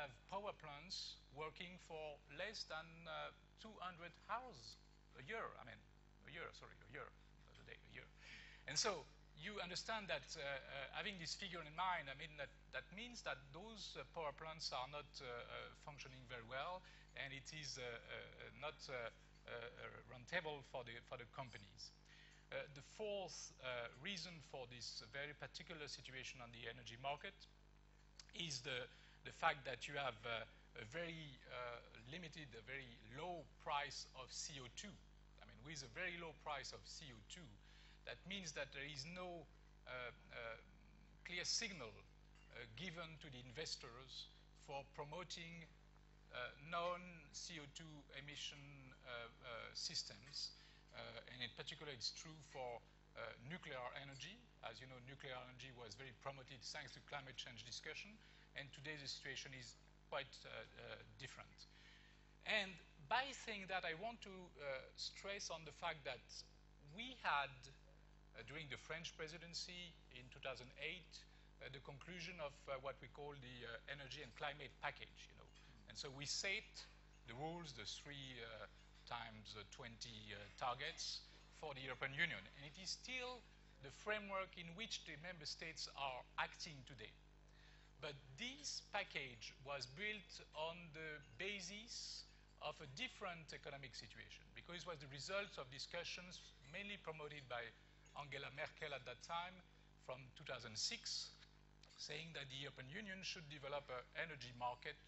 have power plants working for less than 200 hours a year. I mean, a year, not a day, a year. And so you understand that having this figure in mind, I mean, that means that those power plants are not functioning very well, and it is not rentable for the companies. The fourth reason for this very particular situation on the energy market is the fact that you have a very limited, a very low price of CO2. I mean, with a very low price of CO2, that means that there is no clear signal given to the investors for promoting non-CO2 emission systems. And in particular, it's true for nuclear energy. As you know, nuclear energy was very promoted thanks to climate change discussion. And today the situation is quite different. And by saying that, I want to stress on the fact that we had, during the French presidency in 2008, the conclusion of what we call the energy and climate package, you know. And so we set the rules, the 3 times 20 targets for the European Union. And it is still the framework in which the member states are acting today. But this package was built on the basis of a different economic situation, because it was the result of discussions mainly promoted by Angela Merkel at that time from 2006, saying that the European Union should develop an energy market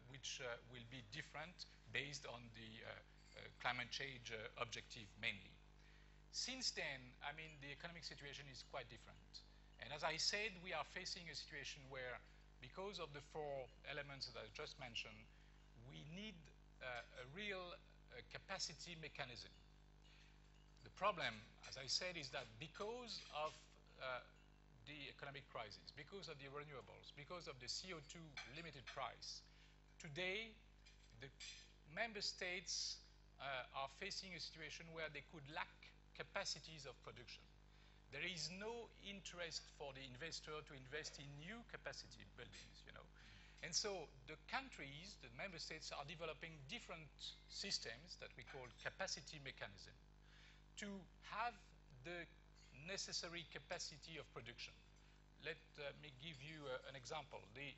which will be different based on the climate change objective mainly. Since then, I mean, the economic situation is quite different. And as I said, we are facing a situation where, because of the 4 elements that I just mentioned, we need a real capacity mechanism. The problem, as I said, is that because of the economic crisis, because of the renewables, because of the CO2 limited price, today the member states are facing a situation where they could lack capacities of production. There is no interest for the investor to invest in new capacity buildings, you know. And so the countries, the member states, are developing different systems that we call capacity mechanism to have the necessary capacity of production. Let me give you an example. The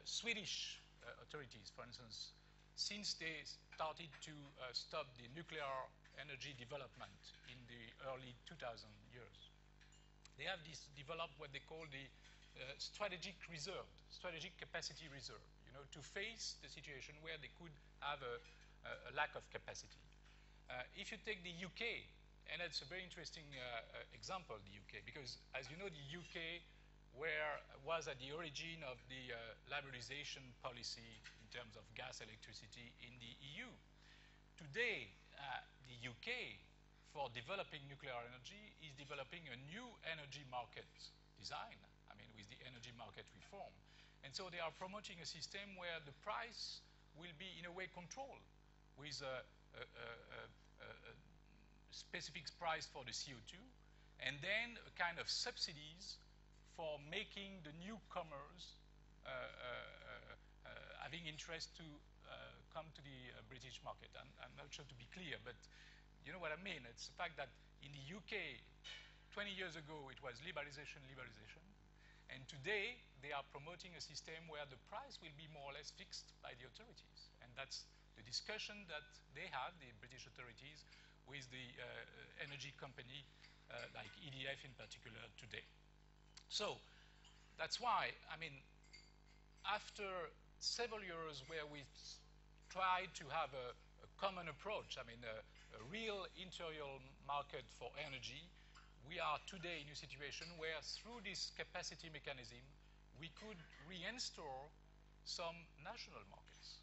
Swedish authorities, for instance, since they started to stop the nuclear energy development in the early 2000 years, they have developed what they call the strategic capacity reserve, you know, to face the situation where they could have a lack of capacity. If you take the UK, and it's a very interesting example, the UK, because as you know, the UK was at the origin of the liberalization policy in terms of gas, electricity in the EU. Today, the UK, for developing nuclear energy, is developing a new energy market design, I mean, with the energy market reform. And so they are promoting a system where the price will be, in a way, controlled with a specific price for the CO2, and then a kind of subsidies for making the newcomers having interest to come to the British market. I'm not sure to be clear, but you know what I mean. It's the fact that in the UK, 20 years ago, it was liberalization, and today they are promoting a system where the price will be more or less fixed by the authorities. And that's the discussion that they have, the British authorities, with the energy company like EDF in particular today. So that's why, I mean, after several years where we tried to have a common approach, I mean, a real interior market for energy, we are today in a situation where through this capacity mechanism, we could reinstall some national markets.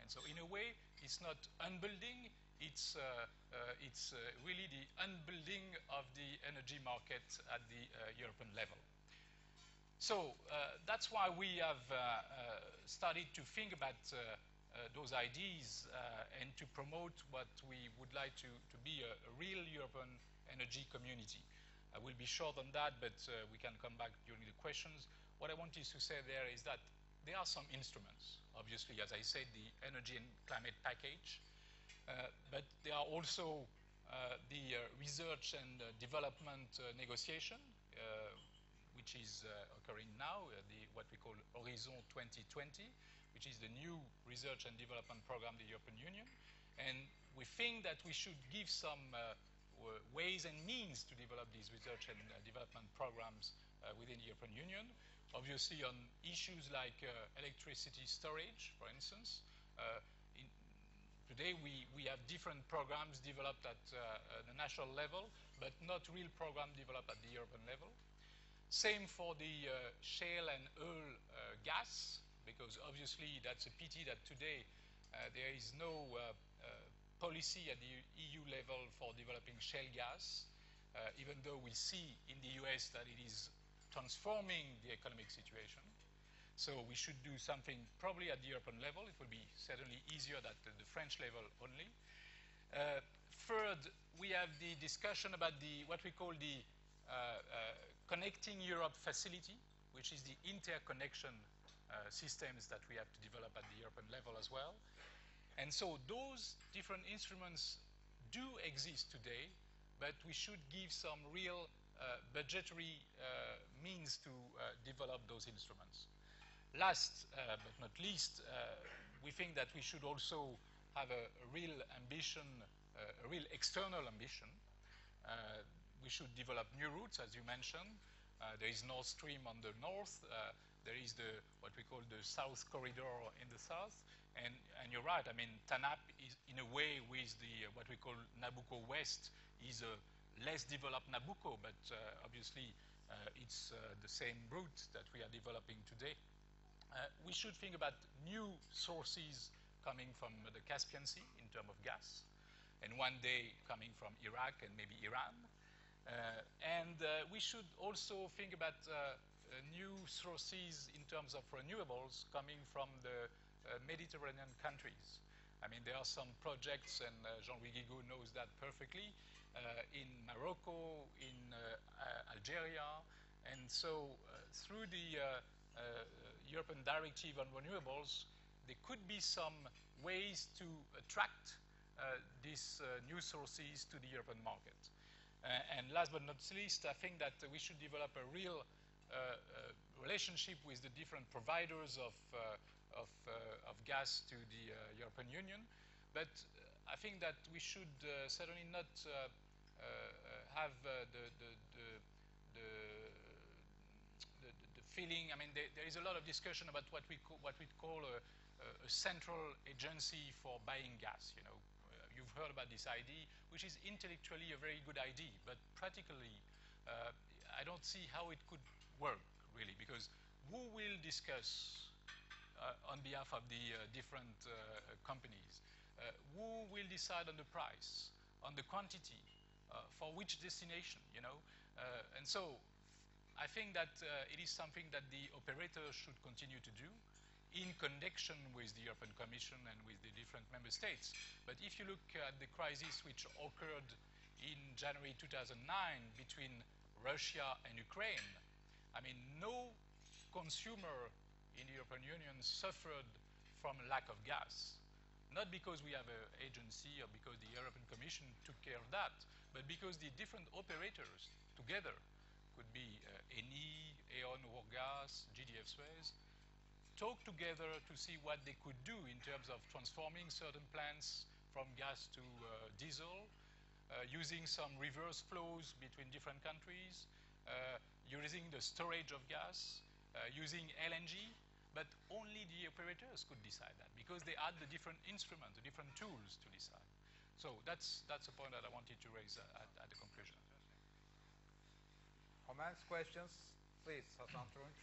And so in a way, it's not unbuilding, it's really the unbuilding of the energy market at the European level. So that's why we have started to think about those ideas and to promote what we would like to be a real European energy community. I will be short on that, but we can come back during the questions. What I wanted to say there is that there are some instruments. Obviously, as I said, the energy and climate package, but there are also the research and development negotiation, which is occurring now, what we call Horizon 2020, which is the new research and development program of the European Union. And we think that we should give some ways and means to develop these research and development programs within the European Union. Obviously, on issues like electricity storage, for instance, today we have different programs developed at the national level, but not real program developed at the European level. Same for the shale and oil gas, because obviously that's a pity that today there is no policy at the EU level for developing shale gas, even though we see in the US that it is transforming the economic situation. So we should do something probably at the European level. It will be certainly easier at the French level only. Third, we have the discussion about what we call the Connecting Europe facility, which is the interconnection systems that we have to develop at the European level as well. And so those different instruments do exist today, but we should give some real budgetary means to develop those instruments. Last but not least, we think that we should also have a real ambition, a real external ambition. We should develop new routes, as you mentioned. There is Nord Stream on the north. There is what we call the South Corridor in the south. And you're right. I mean, TANAP is in a way with what we call Nabucco West is a less developed Nabucco, but obviously it's the same route that we are developing today. We should think about new sources coming from the Caspian Sea in terms of gas, and one day coming from Iraq and maybe Iran. And we should also think about new sources in terms of renewables coming from the Mediterranean countries. I mean, there are some projects, and Jean-Louis Guigaud knows that perfectly, in Morocco, in Algeria. And so through the European Directive on Renewables, there could be some ways to attract these new sources to the European market. And last but not least, I think that we should develop a real relationship with the different providers of gas to the European Union. But I think that we should certainly not have the feeling. I mean, there is a lot of discussion about what we call a central agency for buying gas. You know, you've heard about this idea, which is intellectually a very good idea, but practically, I don't see how it could work really, because who will discuss on behalf of the different companies? Who will decide on the price, on the quantity, for which destination? You know, and so I think that it is something that the operators should continue to do in connection with the European Commission and with the different member states. But if you look at the crisis which occurred in January 2009 between Russia and Ukraine, I mean, no consumer in the European Union suffered from lack of gas. Not because we have an agency or because the European Commission took care of that, but because the different operators together, could be Eni, E.ON, Eurgas, GDF Suez, talk together to see what they could do in terms of transforming certain plants from gas to diesel, using some reverse flows between different countries, using the storage of gas, using LNG, but only the operators could decide that because they had the different instruments, the different tools to decide. So that's a point that I wanted to raise at the conclusion. Comments, questions? Please, Hassan Turunç.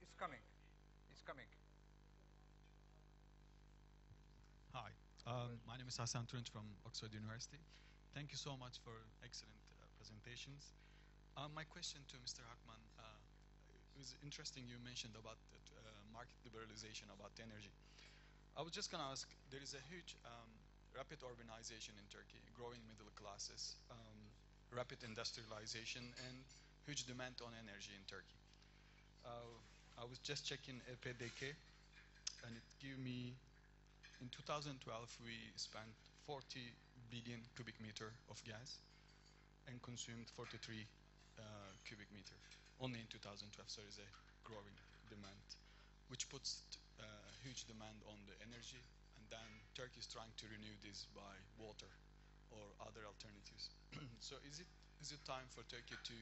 It's coming. It's coming. Hi, my name is Hassan Turunç from Oxford University. Thank you so much for excellent presentations. My question to Mr. Hackman, it was interesting you mentioned about market liberalization, about energy. I was just going to ask, there is a huge rapid urbanization in Turkey, growing middle classes, rapid industrialization, and huge demand on energy in Turkey. I was just checking EPDK, and it gave me, in 2012, we spent 40 billion cubic meter of gas and consumed 43 cubic meter only in 2012. So there is a growing demand, which puts huge demand on the energy. And then Turkey is trying to renew this by water or other alternatives. So is it time for Turkey to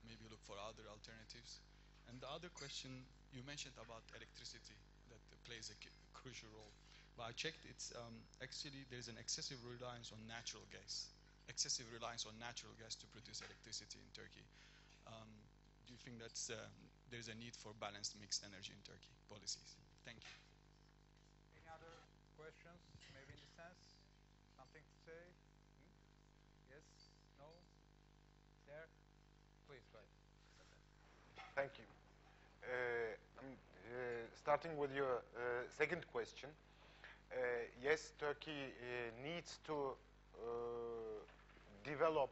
maybe look for other alternatives? And the other question you mentioned about electricity that plays a crucial role. But I checked, it's actually there's an excessive reliance on natural gas. Excessive reliance on natural gas to produce electricity in Turkey. Do you think that's there's a need for balanced mixed energy in Turkey policies? Thank you. Any other questions, maybe in the sense? Something to say? Yes? No? There? Please, go ahead. Thank you. Starting with your second question. Yes, Turkey needs to develop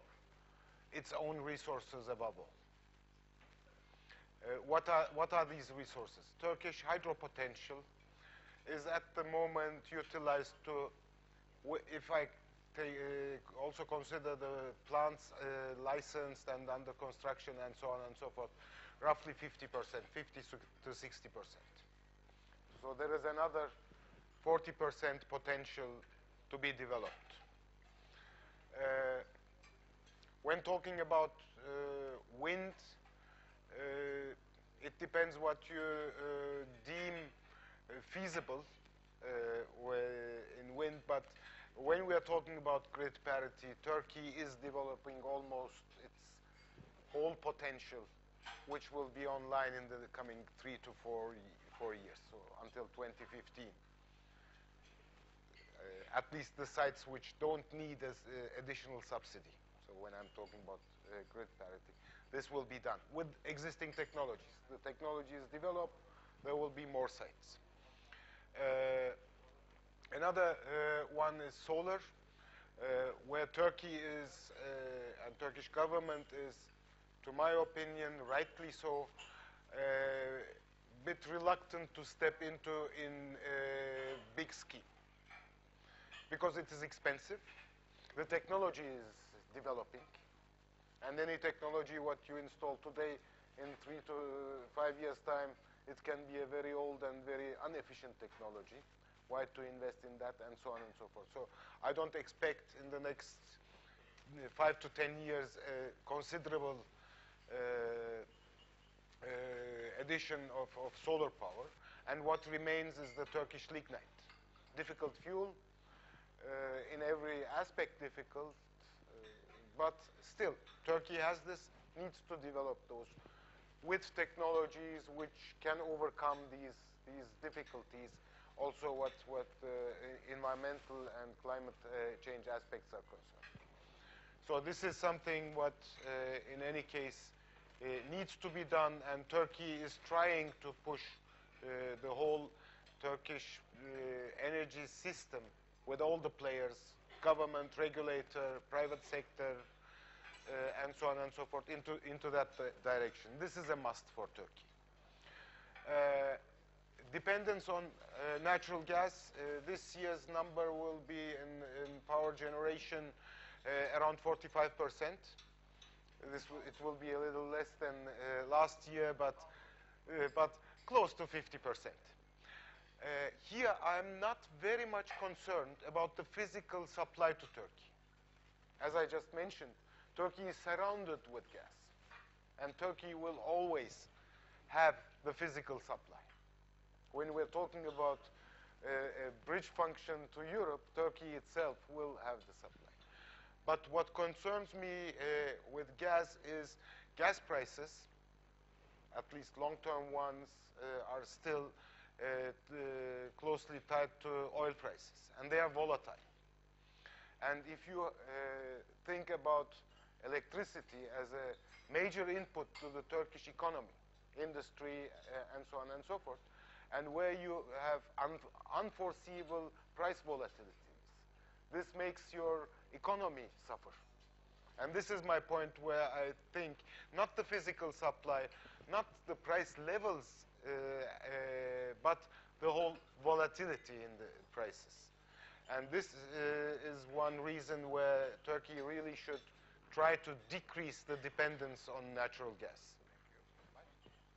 its own resources above all. What are these resources? Turkish hydro potential is at the moment utilized to, if I also consider the plants licensed and under construction and so on and so forth, roughly 50%, 50 to 60%. So there is another 40% potential to be developed. When talking about wind, it depends what you deem feasible in wind, but when we are talking about grid parity, Turkey is developing almost its whole potential, which will be online in the coming 3 to 4 years, so until 2015. At least the sites which don't need additional subsidy. So when I'm talking about grid parity, this will be done with existing technologies. The technology is developed, there will be more sites. Another one is solar, where Turkey is, and Turkish government is, to my opinion, rightly so, bit reluctant to step into in a big scheme. Because it is expensive, the technology is developing, and any technology what you install today in 3 to 5 years' time, it can be a very old and very inefficient technology. Why to invest in that, and so on and so forth. So I don't expect in the next 5 to 10 years a considerable addition of solar power, and what remains is the Turkish lignite. Difficult fuel, in every aspect difficult, but still, Turkey has this, needs to develop those with technologies which can overcome these difficulties. Also, what environmental and climate change aspects are concerned. So this is something what, in any case, needs to be done, and Turkey is trying to push the whole Turkish energy system with all the players, government, regulator, private sector, and so on and so forth, into that direction. This is a must for Turkey. Dependence on natural gas, this year's number will be in power generation around 45%. It will be a little less than last year, but close to 50%. Here, I'm not very much concerned about the physical supply to Turkey. As I just mentioned, Turkey is surrounded with gas, and Turkey will always have the physical supply. When we're talking about a bridge function to Europe, Turkey itself will have the supply. But what concerns me with gas is gas prices, at least long-term ones, are still closely tied to oil prices, and they are volatile. And if you think about electricity as a major input to the Turkish economy, industry, and so on and so forth, and where you have unforeseeable price volatilities, this makes your economy suffer. And this is my point where I think not the physical supply, not the price levels, but the whole volatility in the prices. And this is one reason where Turkey really should try to decrease the dependence on natural gas.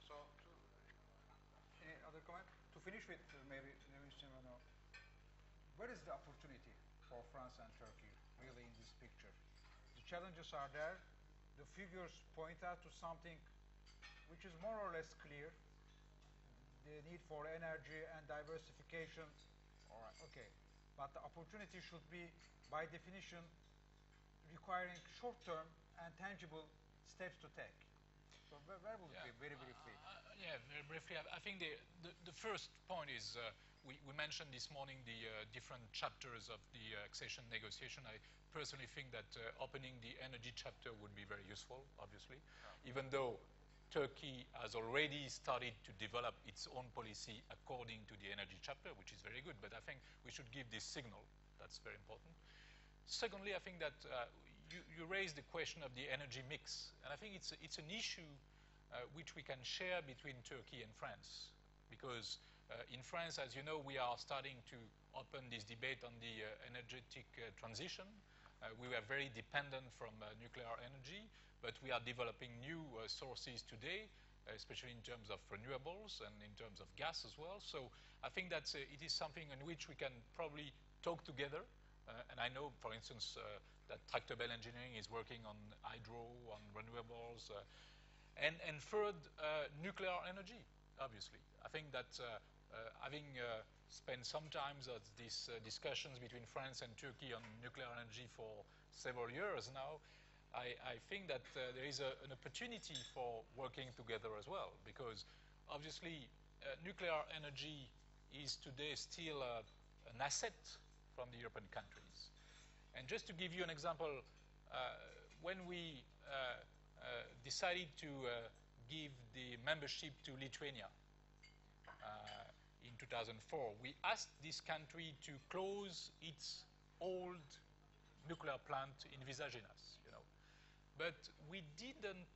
So, any other comment? To finish with, maybe, Mr. Mano, where is the opportunity for France and Turkey really in this picture? The challenges are there. The figures point out to something which is more or less clear. The need for energy and diversification. All right, okay. But the opportunity should be, by definition, requiring short-term and tangible steps to take. So where will it be, very briefly? Yeah, very briefly. I think the first point is we mentioned this morning the different chapters of the accession negotiation. I personally think that opening the energy chapter would be very useful, obviously, even though Turkey has already started to develop its own policy according to the energy chapter, which is very good, but I think we should give this signal. That's very important. Secondly, I think that you raised the question of the energy mix, and I think it's an issue which we can share between Turkey and France, because in France, as you know, we are starting to open this debate on the energetic transition. We were very dependent from nuclear energy, but we are developing new sources today, especially in terms of renewables and in terms of gas as well. So I think that it is something in which we can probably talk together. And I know, for instance, that Tractebel Engineering is working on hydro, on renewables. And third, nuclear energy, obviously. I think that having spent some time at these discussions between France and Turkey on nuclear energy for several years now, I think that there is an opportunity for working together as well, because obviously nuclear energy is today still an asset from the European countries. And just to give you an example, when we decided to give the membership to Lithuania in 2004, we asked this country to close its old nuclear plant in Visaginas, you know. But we didn't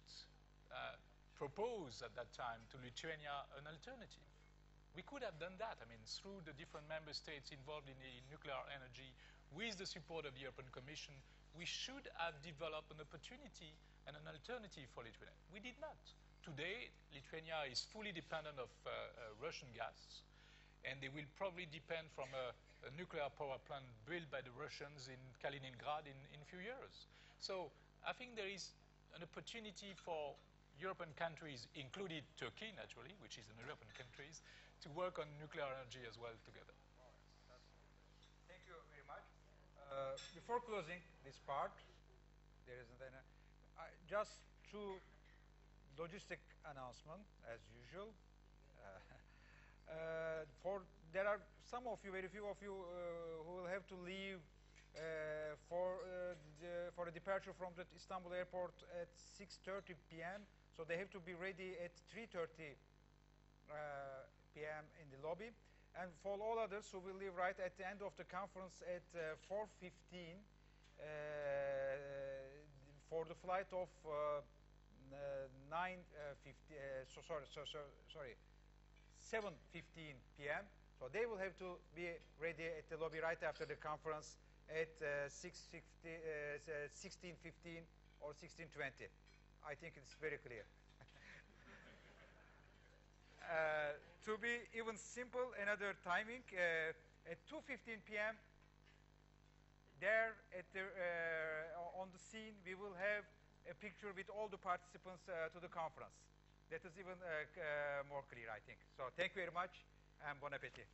propose at that time to Lithuania an alternative. We could have done that, I mean, through the different member states involved in the nuclear energy, with the support of the European Commission, we should have developed an opportunity and an alternative for Lithuania. We did not. Today, Lithuania is fully dependent of Russian gas, and they will probably depend from a nuclear power plant built by the Russians in Kaliningrad in a few years. So I think there is an opportunity for European countries, including Turkey, naturally, which is an European country, to work on nuclear energy as well together. Thank you very much. Before closing this part, there isn't any. Just two logistic announcement, as usual. There are some of you, very few of you, who will have to leave for a departure from the Istanbul airport at 6:30 p.m. So they have to be ready at 3:30 p.m. in the lobby. And for all others who will leave right at the end of the conference at 4:15 for the flight of 7:15 p.m. So they will have to be ready at the lobby right after the conference at 16:15 or 16:20. I think it's very clear. To be even simple, another timing, at 2:15 p.m. there at the, on the scene, we will have a picture with all the participants to the conference. That is even more clear, I think. So thank you very much, and bon appétit.